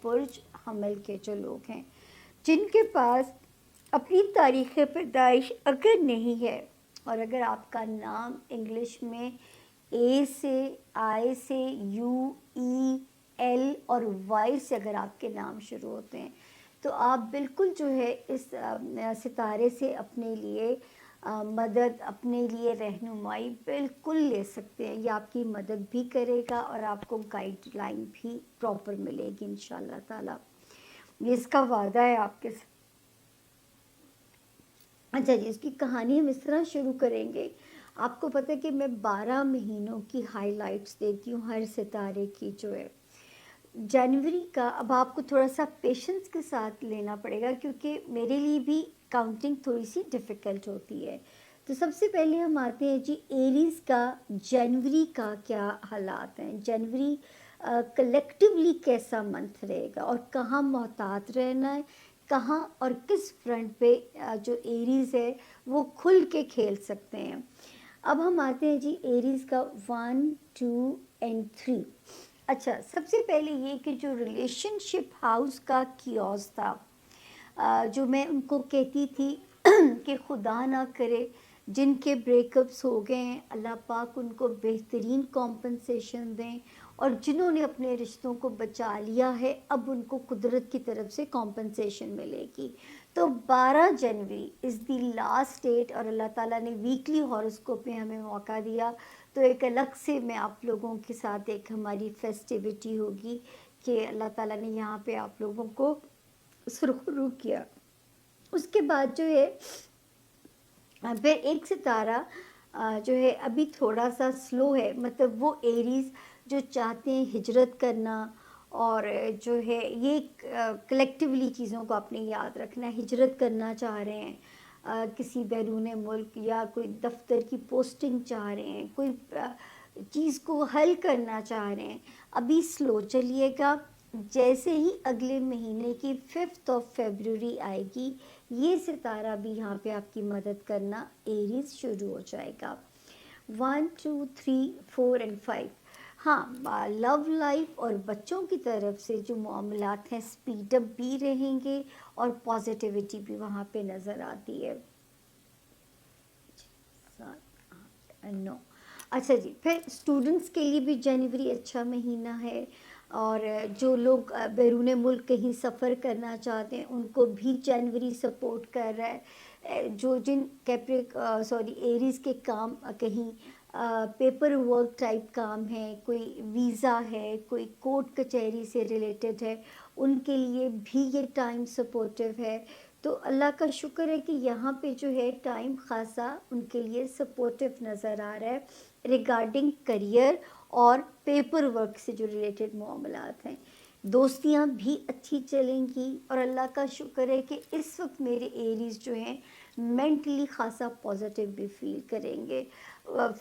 برج حمل کے جو لوگ ہیں، جن کے پاس اپنی تاریخ پیدائش اگر نہیں ہے، اور اگر آپ کا نام انگلش میں اے سے، آئی سے، یو، ای، ایل اور وائی سے اگر آپ کے نام شروع ہوتے ہیں، تو آپ بالکل جو ہے اس ستارے سے اپنے لیے مدد، اپنے لیے رہنمائی بالکل لے سکتے ہیں. یہ آپ کی مدد بھی کرے گا اور آپ کو گائیڈ لائن بھی پراپر ملے گی انشاءاللہ تعالیٰ. یہ اس کا وعدہ ہے آپ کے ساتھ. اچھا جی، اس کی کہانی ہم اس طرح شروع کریں گے. آپ کو پتہ ہے کہ میں 12 مہینوں کی ہائی لائٹس دیتی ہوں ہر ستارے کی جو ہے. جنوری کا اب آپ کو تھوڑا سا پیشنس کے ساتھ لینا پڑے گا، کیونکہ میرے لیے بھی کاؤنٹنگ تھوڑی سی ڈیفیکلٹ ہوتی ہے. تو سب سے پہلے ہم آتے ہیں جی ایریز کا جنوری کا کیا حالات ہیں. جنوری کلیکٹیولی کیسا منتھ رہے گا اور کہاں محتاط رہنا ہے، کہاں اور کس فرنٹ پہ جو ایریز ہے وہ کھل کے کھیل سکتے ہیں. اب ہم آتے ہیں جی ایریز کا 1، 2 and 3. اچھا، سب سے پہلے یہ کہ جو ریلیشن شپ ہاؤس کا کیوس تھا، جو میں ان کو کہتی تھی کہ خدا نہ کرے جن کے بریک اپس ہو گئے ہیں، اللہ پاک ان کو بہترین کمپنسیشن دیں، اور جنہوں نے اپنے رشتوں کو بچا لیا ہے اب ان کو قدرت کی طرف سے کمپنسیشن ملے گی. تو 12 جنوری از دی لاسٹ ڈیٹ، اور اللہ تعالیٰ نے ویکلی ہاروسکوپ میں ہمیں موقع دیا، تو ایک الگ سے میں آپ لوگوں کے ساتھ ایک ہماری فیسٹیوٹی ہوگی کہ اللہ تعالیٰ نے یہاں پہ آپ لوگوں کو سرخرو کیا. اس کے بعد جو ہے پھر ایک ستارہ جو ہے ابھی تھوڑا سا سلو ہے، مطلب وہ ایریز جو چاہتے ہیں ہجرت کرنا، اور جو ہے یہ کلیکٹیولی چیزوں کو آپ نے یاد رکھنا ہے، ہجرت کرنا چاہ رہے ہیں کسی بیرون ملک، یا کوئی دفتر کی پوسٹنگ چاہ رہے ہیں، کوئی چیز کو حل کرنا چاہ رہے ہیں، ابھی سلو چلیے گا. جیسے ہی اگلے مہینے کی 5 فیبروری آئے گی، یہ ستارہ بھی یہاں پہ آپ کی مدد کرنا ایریز شروع ہو جائے گا. 1، 2، 3، 4 and 5. ہاں، لو لائف اور بچوں کی طرف سے جو معاملات ہیں سپیڈ اپ بھی رہیں گے، اور پازیٹیوٹی بھی وہاں پہ نظر آتی ہے. 9. اچھا جی، پھر اسٹوڈنٹس کے لیے بھی جنوری اچھا مہینہ ہے، اور جو لوگ بیرون ملک کہیں سفر کرنا چاہتے ہیں ان کو بھی جنوری سپورٹ کر رہا ہے. جو جن ایریز کے کام کہیں پیپر ورک ٹائپ کام ہے، کوئی ویزا ہے، کوئی کورٹ کچہری سے ریلیٹڈ ہے، ان کے لیے بھی یہ ٹائم سپورٹیو ہے. تو اللہ کا شکر ہے کہ یہاں پہ جو ہے ٹائم خاصا ان کے لیے سپورٹیو نظر آ رہا ہے ریگارڈنگ کریئر اور پیپر ورک سے جو ریلیٹڈ معاملات ہیں. دوستیاں بھی اچھی چلیں گی، اور اللہ کا شکر ہے کہ اس وقت میرے ایریز جو ہیں مینٹلی خاصا پازیٹیو بھی فیل کریں گے.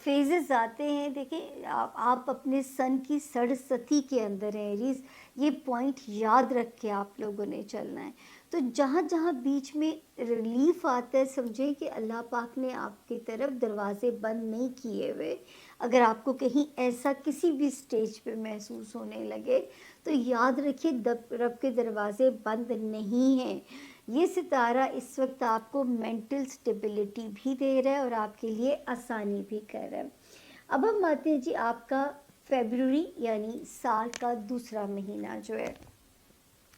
فیزز آتے ہیں، دیکھیں آپ اپنے سن کی 67 کے اندر ہیں ایریز، یہ پوائنٹ یاد رکھ کے آپ لوگوں نے چلنا ہے. تو جہاں جہاں بیچ میں ریلیف آتا ہے، سمجھیں کہ اللہ پاک نے آپ کی طرف دروازے بند نہیں کیے ہوئے. اگر آپ کو کہیں ایسا کسی بھی سٹیج پہ محسوس ہونے لگے تو یاد رکھیے رب کے دروازے بند نہیں ہیں. یہ ستارہ اس وقت آپ کو مینٹل سٹیبلٹی بھی دے رہا ہے اور آپ کے لیے آسانی بھی کر رہا ہے. اب ہم آتے ہیں جی آپ کا فیبروری، یعنی سال کا دوسرا مہینہ جو ہے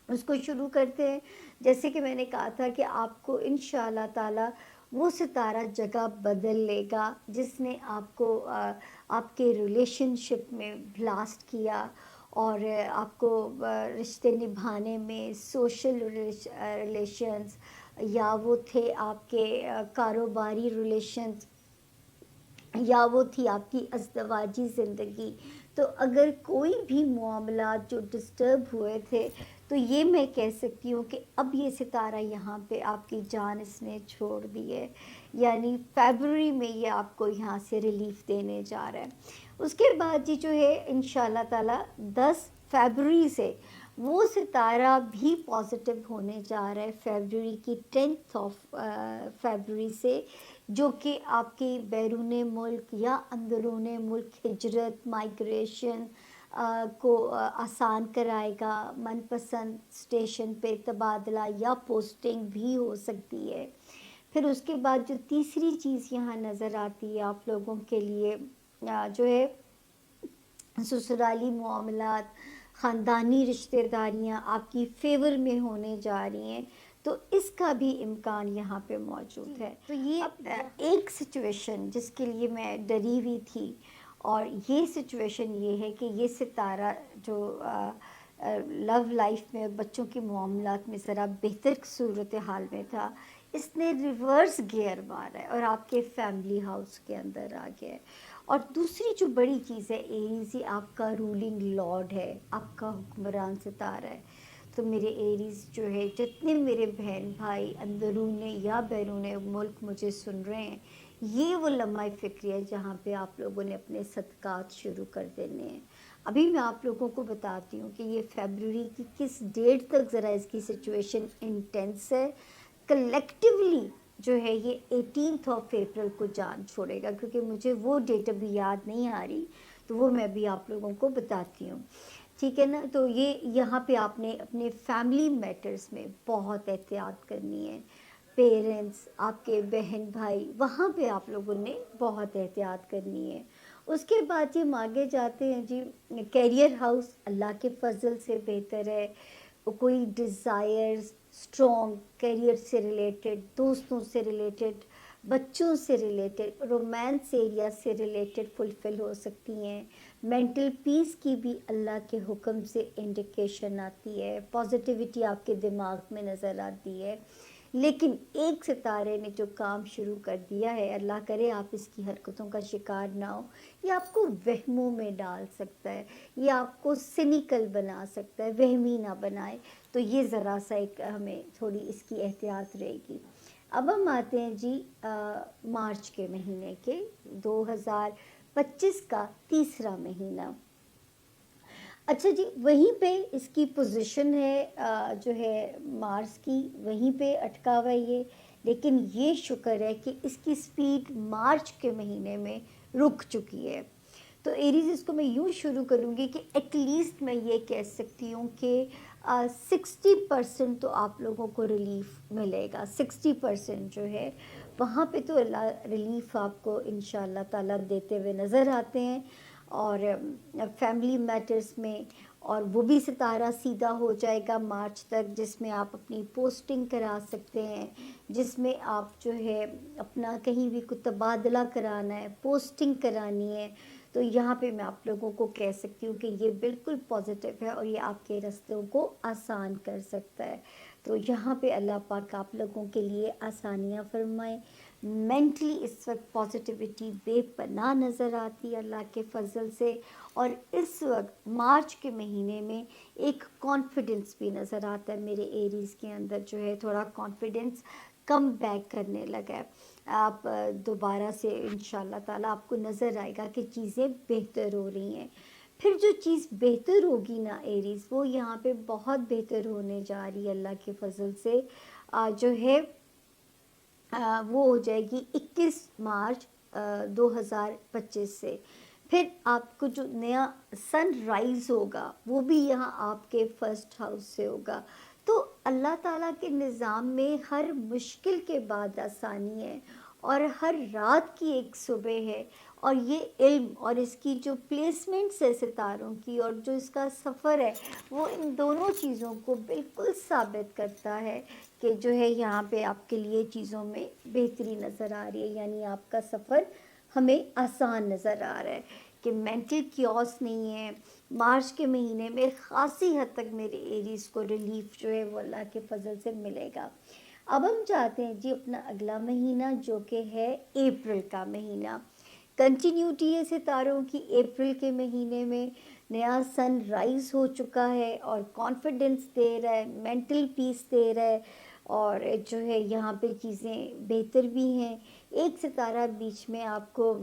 اس کو شروع کرتے ہیں. جیسے کہ میں نے کہا تھا کہ آپ کو انشاءاللہ تعالی وہ ستارہ جگہ بدل لے گا جس نے آپ کو آپ کے ریلیشن شپ میں بلاسٹ کیا، اور آپ کو رشتے نبھانے میں سوشل ریلیشنز، یا وہ تھے آپ کے کاروباری ریلیشنز، یا وہ تھی آپ کی ازدواجی زندگی. تو اگر کوئی بھی معاملات جو ڈسٹرب ہوئے تھے، تو یہ میں کہہ سکتی ہوں کہ اب یہ ستارہ یہاں پہ آپ کی جان اس نے چھوڑ دی ہے، یعنی فیبروری میں یہ آپ کو یہاں سے ریلیف دینے جا رہا ہے. اس کے بعد جی جو ہے انشاءاللہ تعالی 10 فیبروری سے وہ ستارہ بھی پازیٹیو ہونے جا رہا ہے، فیبروری کی 10 فیبروری سے، جو کہ آپ کی بیرون ملک یا اندرون ملک ہجرت، مائگریشن، کو آسان کرائے گا. من پسند اسٹیشن پہ تبادلہ یا پوسٹنگ بھی ہو سکتی ہے. پھر اس کے بعد جو تیسری چیز یہاں نظر آتی ہے آپ لوگوں کے لیے جو ہے سسرالی معاملات، خاندانی رشتہ داریاں آپ کی فیور میں ہونے جا رہی ہیں، تو اس کا بھی امکان یہاں پہ موجود ہے. تو یہ ایک سچویشن جس کے لیے میں ڈری ہوئی تھی، اور یہ سچویشن یہ ہے کہ یہ ستارہ جو لو لائف میں بچوں کے معاملات میں ذرا بہتر صورتحال میں تھا، اس نے ریورس گیئر مارا ہے اور آپ کے فیملی ہاؤس کے اندر آ گیا ہے. اور دوسری جو بڑی چیز ہے، ایریز ہی آپ کا رولنگ لارڈ ہے، آپ کا حکمران ستارہ ہے. تو میرے ایریز جو ہے، جتنے میرے بہن بھائی اندرون یا بیرون ملک مجھے سن رہے ہیں، یہ وہ لمحہ فکری ہے جہاں پہ آپ لوگوں نے اپنے صدقات شروع کر دینے ہیں. ابھی میں آپ لوگوں کو بتاتی ہوں کہ یہ فیبروری کی کس ڈیٹ تک ذرا اس کی سچویشن انٹینس ہے. کلیکٹیولی جو ہے یہ 18 اپریل کو جان چھوڑے گا، کیونکہ مجھے وہ ڈیٹ ابھی یاد نہیں آ رہی، تو وہ میں بھی آپ لوگوں کو بتاتی ہوں. ٹھیک ہے نا. تو یہ یہاں پہ آپ نے اپنے فیملی میٹرز میں بہت احتیاط کرنی ہے. پیرنٹس، آپ کے بہن بھائی، وہاں پہ آپ لوگوں نے بہت احتیاط کرنی ہے. اس کے بعد یہ آگے جاتے ہیں جی، کیریئر ہاؤس اللہ کے فضل سے بہتر ہے. کوئی ڈیزائرز اسٹرانگ کیریئر سے ریلیٹڈ، دوستوں سے ریلیٹڈ، بچوں سے ریلیٹڈ، رومانس ایریا سے ریلیٹڈ فلفل ہو سکتی ہیں. مینٹل پیس کی بھی اللہ کے حکم سے انڈیکیشن آتی ہے. پازیٹیوٹی آپ کے دماغ میں نظر آتی ہے. لیکن ایک ستارے نے جو کام شروع کر دیا ہے، اللہ کرے آپ اس کی حرکتوں کا شکار نہ ہو، یہ آپ کو وہموں میں ڈال سکتا ہے، یہ آپ کو سینیکل بنا سکتا ہے. وہمی نہ بنائے. تو یہ ذرا سا ایک ہمیں تھوڑی اس کی احتیاط رہے گی. اب ہم آتے ہیں جی مارچ کے مہینے کے 2025 کا تیسرا مہینہ. اچھا جی، وہیں پہ اس کی پوزیشن ہے جو ہے مارس کی، وہیں پہ اٹکا ہوا یہ. لیکن یہ شکر ہے کہ اس کی سپیڈ مارچ کے مہینے میں رک چکی ہے. تو ایریز اس کو میں یوں شروع کروں گی کہ ایٹ لیسٹ میں یہ کہہ سکتی ہوں کہ 60% تو آپ لوگوں کو ریلیف ملے گا. 60% جو ہے وہاں پہ تو اللہ ریلیف آپ کو انشاءاللہ تعالیٰ دیتے ہوئے نظر آتے ہیں. اور فیملی میٹرز میں، اور وہ بھی ستارہ سیدھا ہو جائے گا مارچ تک، جس میں آپ اپنی پوسٹنگ کرا سکتے ہیں، جس میں آپ جو ہے اپنا کہیں بھی کوئی تبادلہ کرانا ہے، پوسٹنگ کرانی ہے. تو یہاں پہ میں آپ لوگوں کو کہہ سکتی ہوں کہ یہ بالکل پازیٹیو ہے اور یہ آپ کے رستوں کو آسان کر سکتا ہے. تو یہاں پہ اللہ پاک آپ لوگوں کے لیے آسانیاں فرمائیں. مینٹلی اس وقت پازیٹیوٹی بے پناہ نظر آتی ہے اللہ کے فضل سے. اور اس وقت مارچ کے مہینے میں ایک کانفیڈنس بھی نظر آتا ہے میرے ایریز کے اندر، جو ہے تھوڑا کانفیڈنس کم بیک کرنے لگا ہے. آپ دوبارہ سے انشاءاللہ تعالیٰ آپ کو نظر آئے گا کہ چیزیں بہتر ہو رہی ہیں. پھر جو چیز بہتر ہوگی نا ایریز، وہ یہاں پہ بہت بہتر ہونے جا رہی ہے اللہ کے فضل سے. جو ہے وہ ہو جائے گی 21 مارچ 2025 سے. پھر آپ کو جو نیا سن رائز ہوگا وہ بھی یہاں آپ کے فرسٹ ہاؤس سے ہوگا. تو اللہ تعالیٰ کے نظام میں ہر مشکل کے بعد آسانی ہے، اور ہر رات کی ایک صبح ہے. اور یہ علم اور اس کی جو پلیسمنٹس ہے ستاروں کی، اور جو اس کا سفر ہے، وہ ان دونوں چیزوں کو بالکل ثابت کرتا ہے کہ جو ہے یہاں پہ آپ کے لیے چیزوں میں بہتری نظر آ رہی ہے. یعنی آپ کا سفر ہمیں آسان نظر آ رہا ہے کہ مینٹل کیوس نہیں ہے. مارچ کے مہینے میں خاصی حد تک میرے ایریز کو ریلیف جو ہے وہ اللہ کے فضل سے ملے گا. اب ہم چاہتے ہیں جی اپنا اگلا مہینہ جو کہ ہے اپریل کا مہینہ. کنٹینیوٹی ہے ستاروں کی. اپریل کے مہینے میں نیا سن رائز ہو چکا ہے اور کانفیڈنس دے رہا ہے، مینٹل پیس دے رہا ہے، اور جو ہے یہاں پہ چیزیں بہتر بھی ہیں. ایک ستارہ بیچ میں آپ کو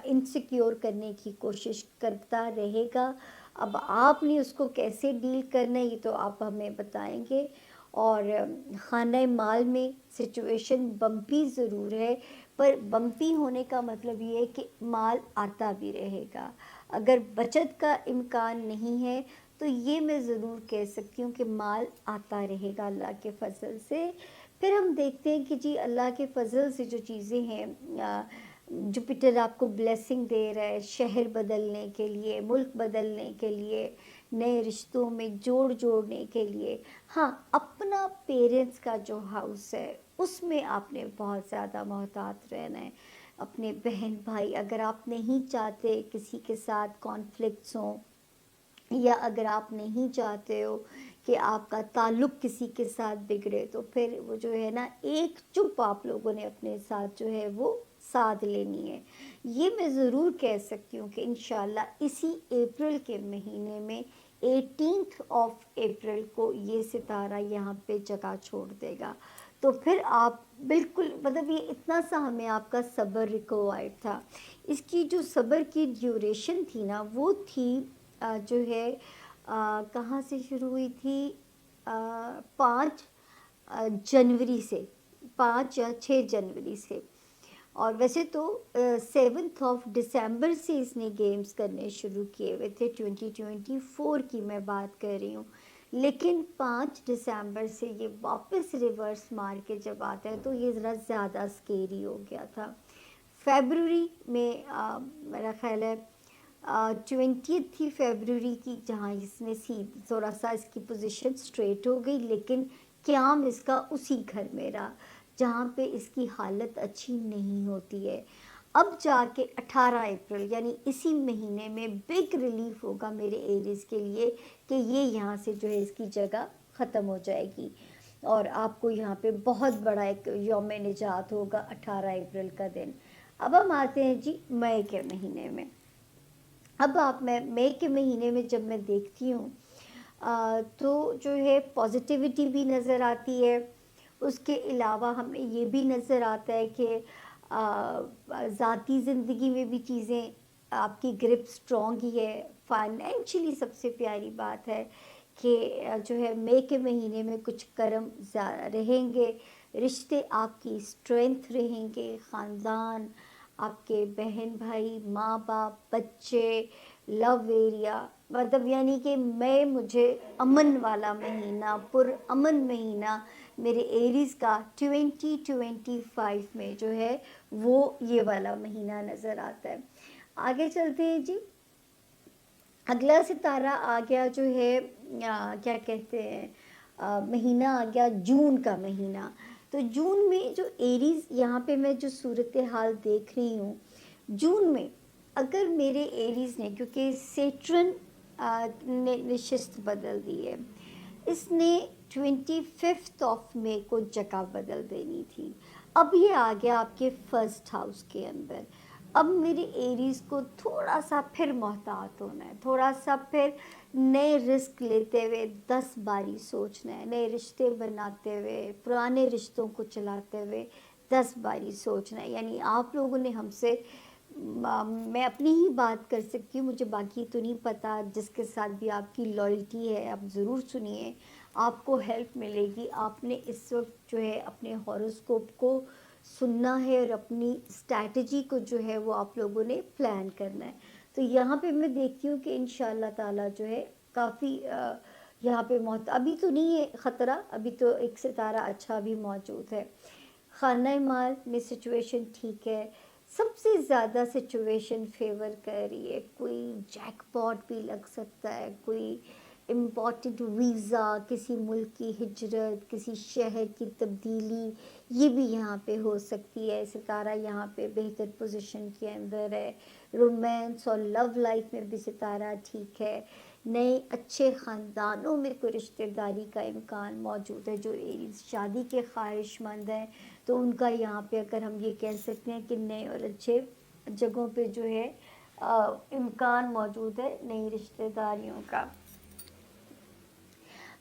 انسیکیور کرنے کی کوشش کرتا رہے گا. اب آپ نے اس کو کیسے ڈیل کرنا ہے یہ تو آپ ہمیں بتائیں گے. اور خانہ مال میں سچویشن بمپی ضرور ہے، پر بمپی ہونے کا مطلب یہ ہے کہ مال آتا بھی رہے گا. اگر بچت کا امکان نہیں ہے تو یہ میں ضرور کہہ سکتی ہوں کہ مال آتا رہے گا اللہ کے فضل سے. پھر ہم دیکھتے ہیں کہ جی اللہ کے فضل سے جو چیزیں ہیں، جوپیٹر آپ کو بلیسنگ دے رہا ہے شہر بدلنے کے لیے، ملک بدلنے کے لیے، نئے رشتوں میں جوڑنے کے لیے. ہاں، اپنا پیرنٹس کا جو ہاؤس ہے اس میں آپ نے بہت زیادہ محتاط رہنا ہے. اپنے بہن بھائی، اگر آپ نہیں چاہتے کسی کے ساتھ کانفلکٹس ہوں، یا اگر آپ نہیں چاہتے ہو کہ آپ کا تعلق کسی کے ساتھ بگڑے، تو پھر وہ جو ہے نا ایک چپ آپ لوگوں نے اپنے ساتھ جو ہے وہ ساتھ لینی ہے. یہ میں ضرور کہہ سکتی ہوں کہ انشاءاللہ اسی اپریل کے مہینے میں 18 اپریل کو یہ ستارہ یہاں پہ جگہ چھوڑ دے گا. تو پھر آپ بالکل، مطلب یہ اتنا سا ہمیں آپ کا صبر ریکوائرڈ تھا. اس کی جو صبر کی ڈیوریشن تھی نا، وہ تھی جو ہے کہاں سے شروع ہوئی تھی، 5 جنوری سے، 5 یا 6 جنوری سے. اور ویسے تو 7 دسمبر سے اس نے گیمز کرنے شروع کیے ہوئے تھے، 2024 کی میں بات کر رہی ہوں. لیکن 5 دسمبر سے یہ واپس ریورس مار کے جب آتا ہے تو یہ ذرا زیادہ سکیری ہو گیا تھا. فیبروری میں میرا خیال ہے 20 تھی فیبروری کی، جہاں اس نے تھوڑا سا اس کی پوزیشن سٹریٹ ہو گئی، لیکن قیام اس کا اسی گھر میں رہا جہاں پہ اس کی حالت اچھی نہیں ہوتی ہے. اب جا کے 18 اپریل یعنی اسی مہینے میں بگ ریلیف ہوگا میرے ایریز کے لیے کہ یہ یہاں سے جو ہے اس کی جگہ ختم ہو جائے گی، اور آپ کو یہاں پہ بہت بڑا ایک یوم نجات ہوگا 18 اپریل کا دن. اب ہم آتے ہیں جی مئی کے مہینے میں. اب میں مئی کے مہینے میں جب میں دیکھتی ہوں تو جو ہے پازیٹیوٹی بھی نظر آتی ہے. اس کے علاوہ ہمیں یہ بھی نظر آتا ہے کہ ذاتی زندگی میں بھی چیزیں آپ کی گرپ سٹرونگ ہی ہے. فائنینشلی سب سے پیاری بات ہے کہ جو ہے مئی کے مہینے میں کچھ کرم رہیں گے، رشتے آپ کی اسٹرینتھ رہیں گے، خاندان، آپ کے بہن بھائی، ماں باپ، بچے، لو ایریا، مطلب یعنی کہ مجھے امن والا مہینہ، پر امن مہینہ میرے ایریز کا 2025 میں جو ہے وہ یہ والا مہینہ نظر آتا ہے. آگے چلتے ہیں جی. اگلا ستارہ آ گیا جو ہے کیا کہتے ہیں، مہینہ آ گیا جون کا مہینہ. تو جون میں جو ایریز، یہاں پہ میں جو صورتحال دیکھ رہی ہوں جون میں، اگر میرے ایریز نے، کیونکہ سیٹرن نے نشست بدل دی ہے، اس نے 25 مئی کو جگہ بدل دینی تھی. اب یہ آ گیا آپ کے فرسٹ ہاؤس کے اندر. اب میرے ایریز کو تھوڑا سا پھر محتاط ہونا ہے، تھوڑا سا پھر نئے رسک لیتے ہوئے 10 باری سوچنا ہے، نئے رشتے بناتے ہوئے، پرانے رشتوں کو چلاتے ہوئے 10 باری سوچنا ہے. یعنی آپ لوگوں نے ہم سے، میں اپنی ہی بات کر سکتی ہوں، مجھے باقی تو نہیں پتا، جس کے ساتھ بھی آپ کی لائلٹی ہے آپ ضرور سنیے، آپ کو ہیلپ ملے گی. آپ نے اس وقت جو ہے اپنے ہاروسکوپ کو سننا ہے اور اپنی اسٹریٹجی کو جو ہے وہ آپ لوگوں نے پلان کرنا ہے. تو یہاں پہ میں دیکھتی ہوں کہ انشاءاللہ تعالیٰ جو ہے کافی یہاں پہ ابھی تو نہیں ہے خطرہ، ابھی تو ایک ستارہ اچھا بھی موجود ہے. خانہ مال میں سچویشن ٹھیک ہے. سب سے زیادہ سچویشن فیور کر رہی ہے، کوئی جیک پاٹ بھی لگ سکتا ہے، کوئی امپورٹنٹ ویزا، کسی ملک کی ہجرت، کسی شہر کی تبدیلی، یہ بھی یہاں پہ ہو سکتی ہے. ستارہ یہاں پہ بہتر پوزیشن کے اندر ہے. رومانس اور لو لائف میں بھی ستارہ ٹھیک ہے. نئے اچھے خاندانوں میں کوئی رشتہ داری کا امکان موجود ہے. جو ایریز شادی کے خواہش مند ہیں تو ان کا یہاں پہ اگر ہم یہ کہہ سکتے ہیں کہ نئے اور اچھے جگہوں پہ جو ہے امکان موجود ہے نئی رشتہ داریوں کا.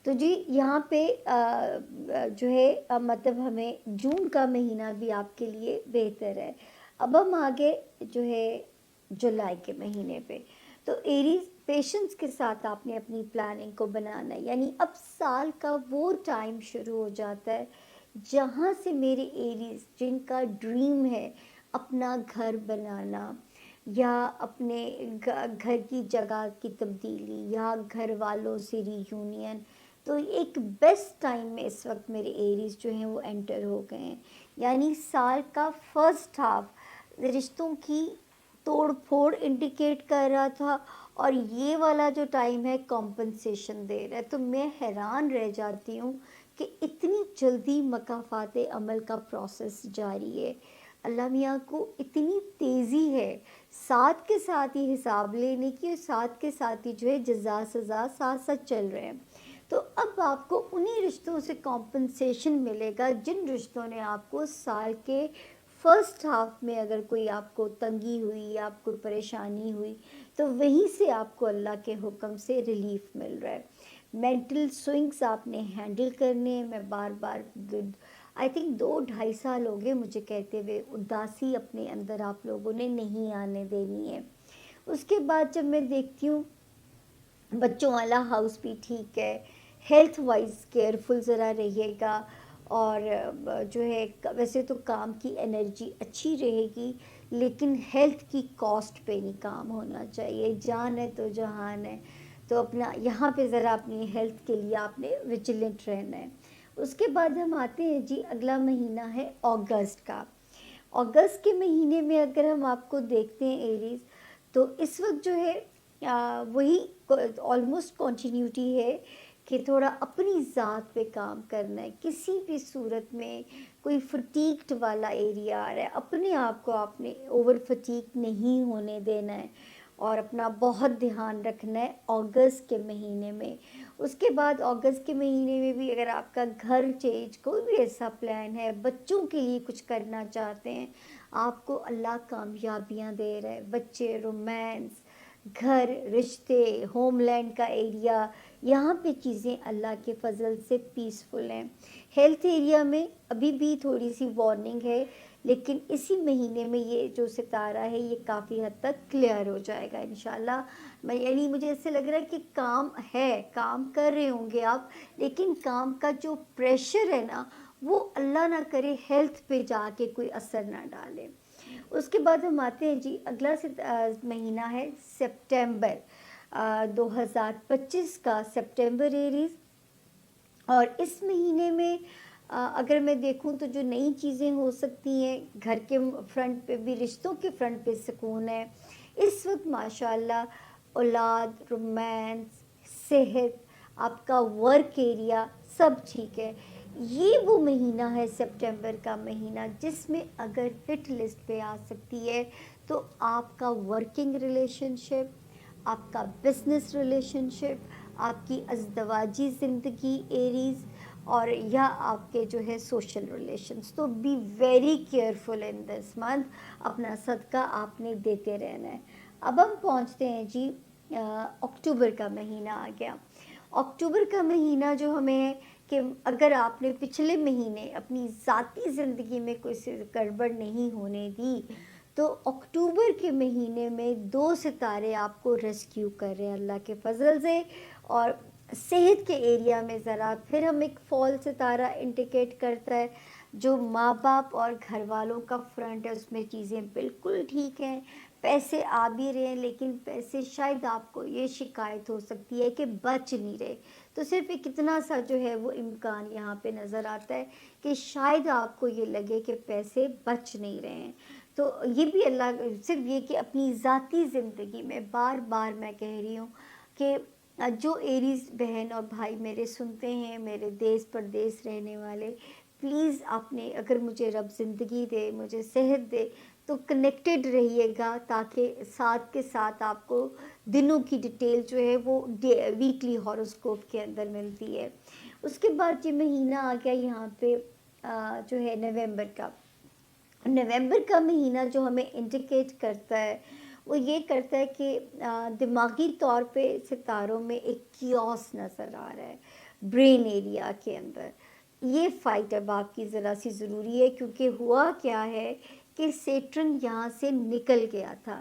تو جی یہاں پہ جو ہے مطلب ہمیں جون کا مہینہ بھی آپ کے لیے بہتر ہے. اب ہم آگے جو ہے جولائی کے مہینے پہ. تو ایریز پیشنس کے ساتھ آپ نے اپنی پلاننگ کو بنانا ہے. یعنی اب سال کا وہ ٹائم شروع ہو جاتا ہے جہاں سے میرے ایریز جن کا ڈریم ہے اپنا گھر بنانا یا اپنے گھر کی جگہ کی تبدیلی یا گھر والوں سے ری یونین، تو ایک بیسٹ ٹائم میں اس وقت میرے ایریز جو ہیں وہ انٹر ہو گئے ہیں. یعنی سال کا فرسٹ ہاف رشتوں کی توڑ پھوڑ انڈیکیٹ کر رہا تھا، اور یہ والا جو ٹائم ہے کمپنسیشن دے رہا ہے. تو میں حیران رہ جاتی ہوں کہ اتنی جلدی مکافات عمل کا پروسیس جاری ہے. اللہ میاں کو اتنی تیزی ہے ساتھ کے ساتھ ہی حساب لینے کی، اور ساتھ کے ساتھ ہی جو ہے جزا سزا ساتھ ساتھ چل رہے ہیں. تو اب آپ کو انہی رشتوں سے کمپنسیشن ملے گا جن رشتوں نے آپ کو سال کے فرسٹ ہاف میں اگر کوئی آپ کو تنگی ہوئی یا آپ کو پریشانی ہوئی تو وہیں سے آپ کو اللہ کے حکم سے ریلیف مل رہا ہے. مینٹل سوئنگس آپ نے ہینڈل کرنے ہیں. میں بار بار آئی تھنک 2-2.5 سال ہو گئے مجھے کہتے ہوئے، اداسی اپنے اندر آپ لوگوں نے نہیں آنے دینی ہے. اس کے بعد جب میں دیکھتی ہوں بچوں والا ہاؤس بھی ٹھیک ہے، ہیلتھ وائز کیئرفل ذرا رہیے گا، اور جو ہے ویسے تو کام کی انرجی اچھی رہے گی لیکن ہیلتھ کی کاسٹ پہ نہیں کام ہونا چاہیے. جان ہے تو جہان ہے، تو اپنا یہاں پہ ذرا اپنی ہیلتھ کے لیے آپ نے ویجیلنٹ رہنا ہے. اس کے بعد ہم آتے ہیں جی، اگلا مہینہ ہے اگست کا. اگست کے مہینے میں اگر ہم آپ کو دیکھتے ہیں ایریز، تو اس وقت جو ہے وہی آلموسٹ کنٹینیوٹی ہے کہ تھوڑا اپنی ذات پہ کام کرنا ہے. کسی بھی صورت میں کوئی فٹیکڈ والا ایریا آ رہا ہے، اپنے آپ کو آپ نے اوور فٹیک نہیں ہونے دینا ہے اور اپنا بہت دھیان رکھنا ہے اگست کے مہینے میں. اس کے بعد اگست کے مہینے میں بھی اگر آپ کا گھر چینج، کوئی بھی ایسا پلان ہے، بچوں کے لیے کچھ کرنا چاہتے ہیں، آپ کو اللہ کامیابیاں دے رہا ہے. بچے، رومانس، گھر، رشتے، ہوم لینڈ کا ایریا، یہاں پہ چیزیں اللہ کے فضل سے پیسفل ہیں. ہیلتھ ایریا میں ابھی بھی تھوڑی سی وارننگ ہے، لیکن اسی مہینے میں یہ جو ستارہ ہے یہ کافی حد تک کلیئر ہو جائے گا انشاءاللہ. یعنی مجھے ایسے لگ رہا ہے کہ کام ہے، کام کر رہے ہوں گے آپ، لیکن کام کا جو پریشر ہے نا وہ اللہ نہ کرے ہیلتھ پہ جا کے کوئی اثر نہ ڈالے. اس کے بعد ہم آتے ہیں جی، اگلا مہینہ ہے سپٹمبر 2025 کا. سپٹمبر ایریز، اور اس مہینے میں اگر میں دیکھوں تو جو نئی چیزیں ہو سکتی ہیں، گھر کے فرنٹ پہ بھی، رشتوں کے فرنٹ پہ سکون ہے اس وقت ماشاءاللہ. اولاد، رومانس، صحت، آپ کا ورک ایریا سب ٹھیک ہے. یہ وہ مہینہ ہے سپٹمبر کا مہینہ جس میں اگر ہٹ لسٹ پہ آ سکتی ہے تو آپ کا ورکنگ ریلیشن شپ، آپ کا بزنس ریلیشن شپ، آپ کی ازدواجی زندگی ایریز، اور یا آپ کے جو ہے سوشل ریلیشنز. تو be very careful in this month. اپنا صدقہ آپ نے دیتے رہنا ہے. اب ہم پہنچتے ہیں جی، اکتوبر کا مہینہ آ گیا. اکتوبر کا مہینہ جو ہمیں، کہ اگر آپ نے پچھلے مہینے اپنی ذاتی زندگی میں کوئی گڑبڑ نہیں ہونے دی تو اکتوبر کے مہینے میں 2 ستارے آپ کو ریسکیو کر رہے ہیں اللہ کے فضل سے. اور صحت کے ایریا میں ذرا پھر ہم ایک فال ستارہ انڈیکیٹ کرتا ہے، جو ماں باپ اور گھر والوں کا فرنٹ ہے اس میں چیزیں بالکل ٹھیک ہیں. پیسے آ بھی رہے ہیں لیکن پیسے شاید آپ کو یہ شکایت ہو سکتی ہے کہ بچ نہیں رہے. تو صرف ایک اتنا سا جو ہے وہ امکان یہاں پہ نظر آتا ہے کہ شاید آپ کو یہ لگے کہ پیسے بچ نہیں رہے ہیں. تو یہ بھی اللہ، صرف یہ کہ اپنی ذاتی زندگی میں بار بار میں کہہ رہی ہوں کہ جو ایریز بہن اور بھائی میرے سنتے ہیں، میرے دیس پردیس رہنے والے، پلیز آپ نے، اگر مجھے رب زندگی دے، مجھے صحت دے تو کنیکٹڈ رہیے گا، تاکہ ساتھ کے ساتھ آپ کو دنوں کی ڈیٹیل جو ہے وہ ویکلی ہاروسکوپ کے اندر ملتی ہے. اس کے بعد یہ مہینہ آ گیا یہاں پہ جو ہے نومبر کا. نومبر کا مہینہ جو ہمیں انڈیکیٹ کرتا ہے وہ یہ کرتا ہے کہ دماغی طور پہ ستاروں میں ایک کیوس نظر آ رہا ہے برین ایریا کے اندر. یہ فائٹ اب آپ کی ذرا سی ضروری ہے، کیونکہ ہوا کیا ہے کہ سیٹرن یہاں سے نکل گیا تھا